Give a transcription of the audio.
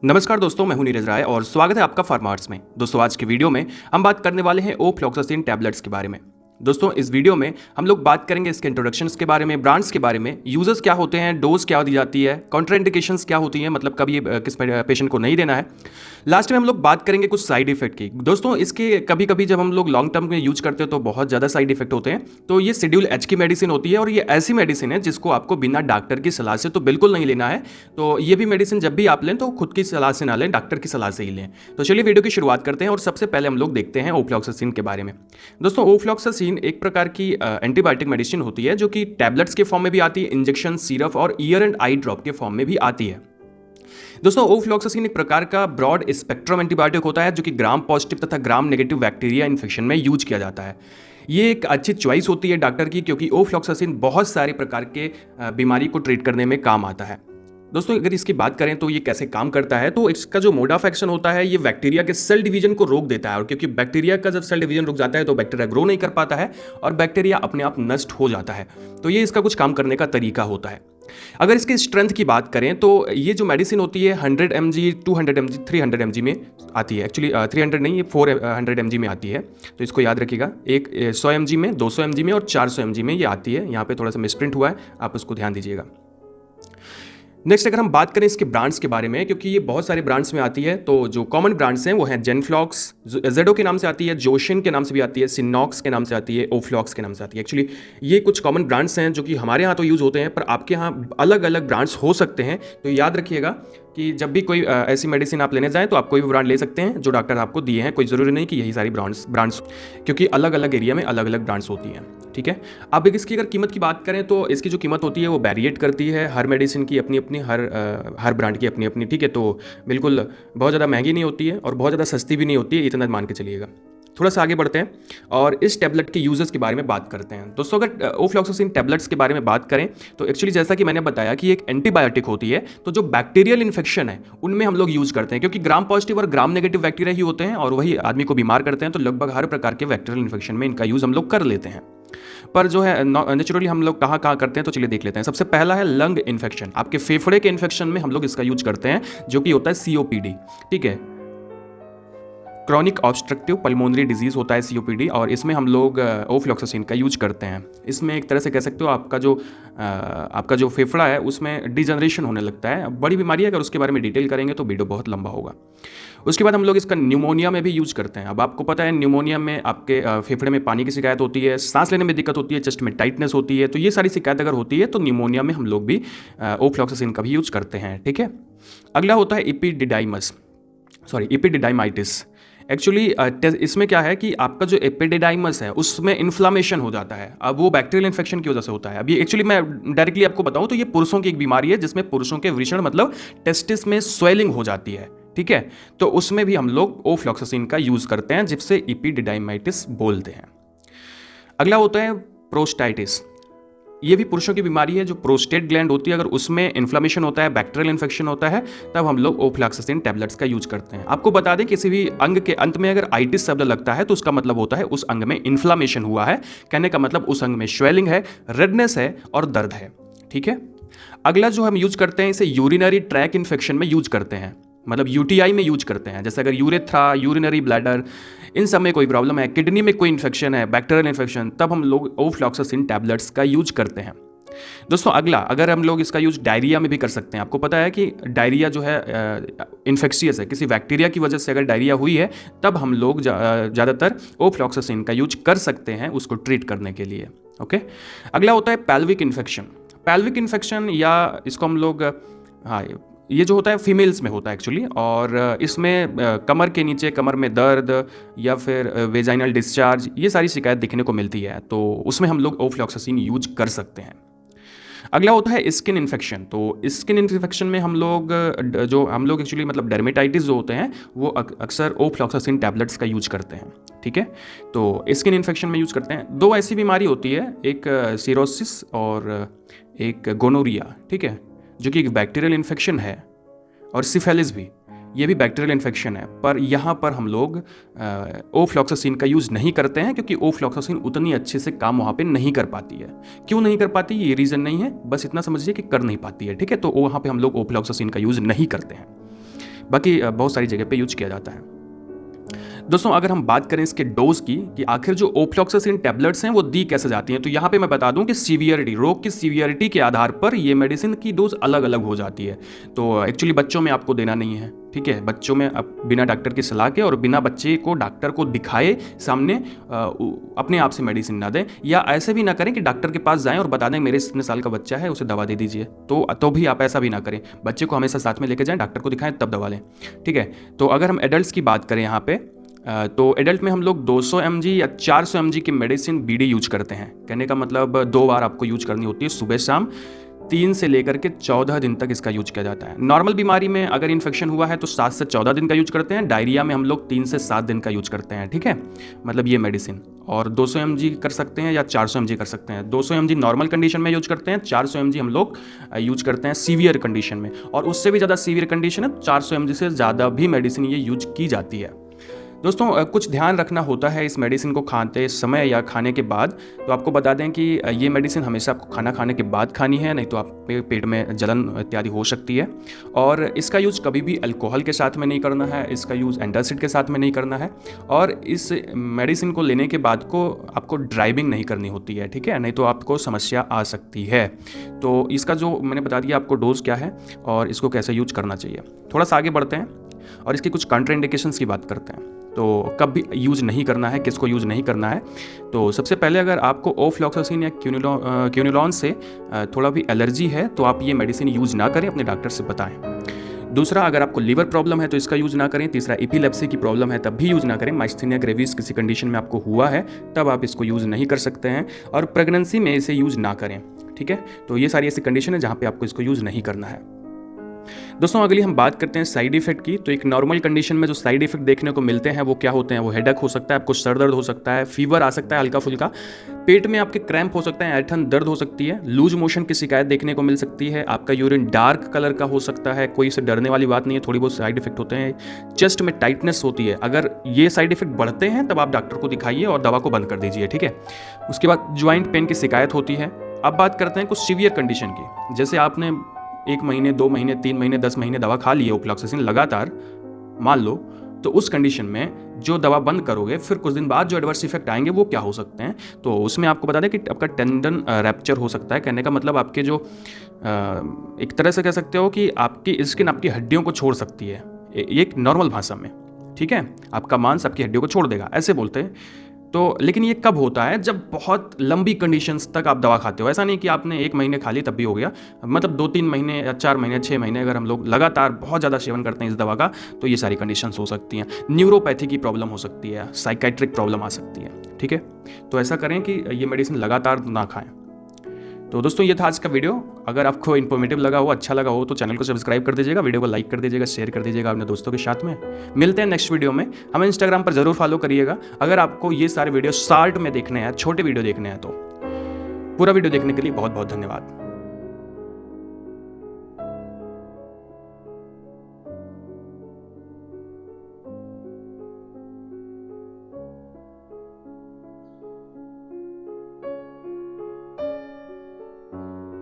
नमस्कार दोस्तों, मैं हूं नीरज राय और स्वागत है आपका फार्मार्ट्स में। दोस्तों आज की वीडियो में हम बात करने वाले हैं ओफ्लॉक्सासिन टैबलेट्स के बारे में। दोस्तों इस वीडियो में हम लोग बात करेंगे इसके इंट्रोडक्शंस के बारे में, ब्रांड्स के बारे में, यूजर्स क्या होते हैं, डोज क्या दी जाती है, कॉन्ट्राइंडिकेशंस क्या होती हैं, मतलब कभी किस पेशेंट को नहीं देना है। लास्ट में हम लोग बात करेंगे कुछ साइड इफेक्ट की। दोस्तों इसके कभी कभी जब हम लोग लॉन्ग टर्म में यूज करते हैं तो बहुत ज़्यादा साइड इफेक्ट होते हैं। तो ये शेड्यूल एच की मेडिसिन होती है और ये ऐसी मेडिसिन है जिसको आपको बिना डॉक्टर की सलाह से तो बिल्कुल नहीं लेना है। तो ये भी मेडिसिन जब भी आप लें तो खुद की सलाह से ना लें, डॉक्टर की सलाह से ही लें। तो चलिए वीडियो की शुरुआत करते हैं और सबसे पहले हम लोग देखते हैं ओफ्लॉक्सासिन के बारे में। दोस्तों ओफ्लॉक्सासिन एक प्रकार की एंटीबायोटिक मेडिसिन होती है जो कि टैबलेट्स के फॉर्म में भी आती है, इंजेक्शन, सिरप और ईयर एंड आई ड्रॉप के फॉर्म में भी आती है। दोस्तों ओफ्लॉक्सासिन एक प्रकार का ब्रॉड स्पेक्ट्रम एंटीबायोटिक होता है जो कि ग्राम पॉजिटिव तथा ग्राम नेगेटिव बैक्टीरिया इन्फेक्शन में यूज किया जाता है। ये एक अच्छी चॉइस होती है डॉक्टर की, क्योंकि ओफ्लॉक्सासिन बहुत सारे प्रकार के बीमारी को ट्रीट करने में काम आता है। दोस्तों अगर इसकी बात करें तो ये कैसे काम करता है, तो इसका जो मोड ऑफ एक्शन होता है ये बैक्टीरिया के सेल डिवीजन को रोक देता है। और क्योंकि बैक्टीरिया का जब सेल डिवीजन रुक जाता है तो बैक्टीरिया ग्रो नहीं कर पाता है और बैक्टीरिया अपने आप नष्ट हो जाता है। तो ये इसका कुछ काम करने का तरीका होता है। अगर इसकी स्ट्रेंथ की बात करें तो ये जो मेडिसिन होती है 100 mg, 200 mg, 300 mg में आती है। एक्चुअली 300 नहीं, ये 400 mg में आती है। तो इसको याद रखिएगा, एक 100 mg में, 200 mg में और 400 mg में ये आती है। यहाँ पे थोड़ा सा मिसप्रिंट हुआ है, आप उसको ध्यान दीजिएगा। नेक्स्ट अगर हम बात करें इसके ब्रांड्स के बारे में, क्योंकि ये बहुत सारे ब्रांड्स में आती है, तो जो कॉमन ब्रांड्स हैं वो हैं जेनफ्लॉक्स, जेडो के नाम से आती है, जोशिन के नाम से भी आती है, सिनॉक्स के नाम से आती है, ओफ्लॉक्स के नाम से आती है। एक्चुअली ये कुछ कॉमन ब्रांड्स हैं जो कि हमारे यहाँ तो यूज़ होते हैं, पर आपके यहाँ अलग अलग ब्रांड्स हो सकते हैं। तो याद रखिएगा कि जब भी कोई ऐसी मेडिसिन आप लेने जाएं तो आप कोई भी ब्रांड ले सकते हैं जो डॉक्टर आपको दिए हैं। कोई ज़रूरी नहीं कि यही सारी ब्रांड्स, क्योंकि अलग अलग एरिया में अलग अलग ब्रांड्स होती हैं। ठीक है, अब इसकी अगर कीमत की बात करें तो इसकी जो कीमत होती है वो वेरिएट करती है, हर मेडिसिन की अपनी अपनी, हर ब्रांड की अपनी अपनी। ठीक है, तो बिल्कुल बहुत ज़्यादा महंगी नहीं होती है और बहुत ज़्यादा सस्ती भी नहीं होती है, इतना मान के चलिएगा। थोड़ा सा आगे बढ़ते हैं और इस टैबलेट के यूजेस के बारे में बात करते हैं। दोस्तों अगर ओफ्लॉक्सासिन टैबलेट्स के बारे में बात करें तो एक्चुअली जैसा कि मैंने बताया कि एक एंटीबायोटिक होती है, तो जो बैक्टीरियल इन्फेक्शन है उनमें हम लोग यूज करते हैं, क्योंकि ग्राम पॉजिटिव और ग्राम नेगेटिव बैक्टीरिया ही होते हैं और वही आदमी को बीमार करते हैं। तो लगभग हर प्रकार के बैक्टीरियल इन्फेक्शन में इनका यूज हम लोग कर लेते हैं। पर जो है नेचुरली हम लोग कहाँ कहाँ करते हैं, तो चलिए देख लेते हैं। सबसे पहला है लंग इन्फेक्शन, आपके फेफड़े के इन्फेक्शन में हम लोग इसका यूज करते हैं, जो कि होता है COPD। ठीक है, क्रॉनिक ऑब्स्ट्रक्टिव पल्मोनरी डिजीज होता है COPD, और इसमें हम लोग ओफ्लॉक्सासिन का यूज करते हैं। इसमें एक तरह से कह सकते हो आपका जो फेफड़ा है उसमें डिजनरेशन होने लगता है। बड़ी बीमारी है, अगर उसके बारे में डिटेल करेंगे तो वीडियो बहुत लंबा होगा। उसके बाद हम लोग इसका न्यूमोनिया में भी यूज करते हैं। अब आपको पता है न्यूमोनिया में आपके फेफड़े में पानी की शिकायत होती है, सांस लेने में दिक्कत होती है, चेस्ट में टाइटनेस होती है। तो ये सारी शिकायत अगर होती है तो न्यूमोनिया में हम लोग भी ओफ्लॉक्सासिन का भी यूज करते हैं। ठीक है, अगला होता है एपिडिडाइमाइटिस। एक्चुअली इसमें क्या है कि आपका जो एपिडिडाइमस है उसमें इन्फ्लामेशन हो जाता है। अब वो बैक्टीरियल इन्फेक्शन की वजह से होता है। अभी एक्चुअली मैं डायरेक्टली आपको बताऊं तो ये पुरुषों की एक बीमारी है जिसमें पुरुषों के वृषण मतलब टेस्टिस में स्वेलिंग हो जाती है। ठीक है, तो उसमें भी हम लोग ओफ्लॉक्सासिन का यूज करते हैं, जिससे एपिडिडाइमाइटिस बोलते हैं। अगला होता है प्रोस्टाइटिस। ये भी पुरुषों की बीमारी है, जो प्रोस्टेट ग्लैंड होती है, अगर उसमें इन्फ्लेमेशन होता है, बैक्टीरियल इन्फेक्शन होता है, तब हम लोग ओफ्लॉक्सासिन टैबलेट्स का यूज करते हैं। आपको बता दें किसी भी अंग के अंत में अगर आइटिस शब्द लगता है तो उसका मतलब होता है उस अंग में इन्फ्लेमेशन हुआ है। कहने का मतलब उस अंग में स्वेलिंग है, रेडनेस है और दर्द है। ठीक है, अगला जो हम यूज करते हैं इसे यूरिनरी ट्रैक इन्फेक्शन में यूज करते हैं, मतलब UTI में यूज करते हैं। जैसे अगर यूरेथ्रा, यूरिनरी ब्लैडर, इन सब में कोई प्रॉब्लम है, किडनी में कोई इन्फेक्शन है, बैक्टीरियल इन्फेक्शन, तब हम लोग ओफ्लॉक्सासिन टैबलेट्स का यूज करते हैं। दोस्तों अगला, अगर हम लोग इसका यूज डायरिया में भी कर सकते हैं। आपको पता है कि डायरिया जो है इन्फेक्शियस है, किसी बैक्टीरिया की वजह से अगर डायरिया हुई है तब हम लोग ज़्यादातर ओफ्लॉक्सासिन का यूज कर सकते हैं उसको ट्रीट करने के लिए। ओके, अगला होता है पेल्विक इन्फेक्शन। पेल्विक इन्फेक्शन या इसको हम लोग, हाँ, ये जो होता है फीमेल्स में होता है एक्चुअली, और इसमें कमर के नीचे, कमर में दर्द या फिर वेजाइनल डिस्चार्ज, ये सारी शिकायत देखने को मिलती है। तो उसमें हम लोग ओफ्लॉक्सासिन यूज कर सकते हैं। अगला होता है स्किन इन्फेक्शन। तो स्किन इन्फेक्शन में हम लोग एक्चुअली मतलब डर्मेटाइटिस जो होते हैं वो अक्सर ओफ्लॉक्सासिन टैबलेट्स का यूज करते हैं। ठीक है, तो स्किन इन्फेक्शन में यूज करते हैं। दो ऐसी बीमारी होती है, एक सिरोसिस और एक गोनोरिया। ठीक है, जो कि एक बैक्टीरियल इन्फेक्शन है, और सिफेलिस भी, ये भी बैक्टीरियल इन्फेक्शन है। पर यहाँ पर हम लोग ओफ्लॉक्सासिन का यूज़ नहीं करते हैं, क्योंकि ओफ्लॉक्सासिन उतनी अच्छे से काम वहाँ पे नहीं कर पाती है। क्यों नहीं कर पाती, ये रीज़न नहीं है, बस इतना समझिए कि कर नहीं पाती है। ठीक है, तो वहाँ पे हम लोग ओफ्लॉक्सासिन का यूज़ नहीं करते हैं। बाकी बहुत सारी जगह पे यूज किया जाता है। दोस्तों अगर हम बात करें इसके डोज की कि आखिर जो ओफ्लॉक्सासिन टैबलेट्स हैं वो दी कैसे जाती हैं, तो यहाँ पे मैं बता दूं कि सीवियरिटी, रोग की सीवियरिटी के आधार पर ये मेडिसिन की डोज अलग अलग हो जाती है। तो एक्चुअली बच्चों में आपको देना नहीं है, ठीक है। बच्चों में बिना डॉक्टर की सलाह के और बिना बच्चे को डॉक्टर को दिखाए सामने अपने आप से मेडिसिन ना दें, या ऐसे भी ना करें कि डॉक्टर के पास जाएं और बता दें मेरे इतने साल का बच्चा है उसे दवा दे दीजिए, तो भी आप ऐसा भी ना करें। बच्चे को हमेशा साथ में लेके जाएं, डॉक्टर को दिखाएं तब दवा लें, ठीक है। तो अगर हम एडल्ट्स की बात करें यहाँ पे, तो एडल्ट में हम लोग 200 mg या 400 mg की मेडिसिन बीडी यूज करते हैं। कहने का मतलब 2 बार आपको यूज करनी होती है, सुबह शाम, 3 से लेकर के 14 दिन तक इसका यूज किया जाता है। नॉर्मल बीमारी में अगर इन्फेक्शन हुआ है तो 7 से 14 दिन का यूज करते हैं, डायरिया में हम लोग 3 से 7 दिन का यूज करते हैं, ठीक है। मतलब ये मेडिसिन, और 200 mg कर सकते हैं या 400 mg कर सकते हैं। 200 mg नॉर्मल कंडीशन में यूज करते हैं, 400 mg हम लोग यूज करते हैं सीवियर कंडीशन में, और उससे भी ज़्यादा सीवियर कंडीशन है 400 mg से ज़्यादा भी मेडिसिन ये यूज की जाती है। दोस्तों कुछ ध्यान रखना होता है इस मेडिसिन को खाते समय या खाने के बाद। तो आपको बता दें कि ये मेडिसिन हमेशा आपको खाना खाने के बाद खानी है, नहीं तो आप पेट में जलन इत्यादि हो सकती है। और इसका यूज़ कभी भी अल्कोहल के साथ में नहीं करना है, इसका यूज़ एंटासिड के साथ में नहीं करना है, और इस मेडिसिन को लेने के बाद को आपको ड्राइविंग नहीं करनी होती है, ठीक है, नहीं तो आपको समस्या आ सकती है। तो इसका जो मैंने बता दिया आपको डोज क्या है और इसको कैसे यूज करना चाहिए। थोड़ा सा आगे बढ़ते हैं और इसकी कुछ कॉन्ट्राइंडिकेशंस की बात करते हैं। तो कब भी यूज़ नहीं करना है, किसको यूज़ नहीं करना है। तो सबसे पहले अगर आपको ओफ्लॉक्सासिन या क्यूनिलॉन से थोड़ा भी एलर्जी है तो आप ये मेडिसिन यूज़ ना करें, अपने डॉक्टर से बताएं। दूसरा, अगर आपको लीवर प्रॉब्लम है तो इसका यूज़ ना करें। तीसरा, एपिलेप्सी की प्रॉब्लम है तब भी यूज़ ना करें। माइस्थेनिया ग्रेविस किसी कंडीशन में आपको हुआ है तब आप इसको यूज़ नहीं कर सकते हैं, और प्रेगनेंसी में इसे यूज़ ना करें, ठीक है। तो ये सारी ऐसी कंडीशन है जहाँ पे आपको इसको यूज़ नहीं करना है। दोस्तों अगली हम बात करते हैं साइड इफेक्ट की। तो एक नॉर्मल कंडीशन में जो साइड इफेक्ट देखने को मिलते हैं वो क्या होते हैं, वो हेडेक हो सकता है, आपको सर दर्द हो सकता है, फीवर आ सकता है हल्का फुल्का, पेट में आपके क्रैम्प हो सकता है, ऐंठन दर्द हो सकती है, लूज मोशन की शिकायत देखने को मिल सकती है, आपका यूरिन डार्क कलर का हो सकता है। कोई इससे डरने वाली बात नहीं है, थोड़ी बहुत साइड इफेक्ट होते हैं। चेस्ट में टाइटनेस होती है, अगर ये साइड इफेक्ट बढ़ते हैं तब आप डॉक्टर को दिखाइए और दवा को बंद कर दीजिए, ठीक है। उसके बाद ज्वाइंट पेन की शिकायत होती है। अब बात करते हैं कुछ सीवियर कंडीशन की, जैसे आपने 1 महीने, 2 महीने, 3 महीने, 10 महीने दवा खा ली है ओफ्लॉक्सासिन लगातार, मान लो, तो उस कंडीशन में जो दवा बंद करोगे फिर कुछ दिन बाद जो एडवर्स इफेक्ट आएंगे वो क्या हो सकते हैं। तो उसमें आपको बता दें कि आपका टेंडन रैप्चर हो सकता है। कहने का मतलब आपके जो एक तरह से कह सकते हो कि आपकी स्किन आपकी हड्डियों को छोड़ सकती है, एक नॉर्मल भाषा में, ठीक है। आपका मांस आपकी हड्डियों को छोड़ देगा, ऐसे बोलते हैं। तो लेकिन ये कब होता है, जब बहुत लंबी कंडीशंस तक आप दवा खाते हो। ऐसा नहीं कि आपने 1 महीने खा ली तब भी हो गया, मतलब 2-3 महीने या 4 महीने, 6 महीने अगर हम लोग लगातार बहुत ज़्यादा सेवन करते हैं इस दवा का, तो ये सारी कंडीशंस हो सकती हैं। न्यूरोपैथी की प्रॉब्लम हो सकती है, साइकेट्रिक प्रॉब्लम आ सकती है, ठीक है। तो ऐसा करें कि ये मेडिसिन लगातार ना खाएं। तो दोस्तों ये था आज का वीडियो। अगर आपको इन्फॉर्मेटिव लगा हो, अच्छा लगा हो, तो चैनल को सब्सक्राइब कर दीजिएगा, वीडियो को लाइक कर दीजिएगा, शेयर कर दीजिएगा अपने दोस्तों के साथ में। मिलते हैं नेक्स्ट वीडियो में। हमें इंस्टाग्राम पर जरूर फॉलो करिएगा। अगर आपको ये सारे वीडियो शॉर्ट में देखने हैं, छोटे वीडियो देखने हैं, तो पूरा वीडियो देखने के लिए बहुत बहुत धन्यवाद।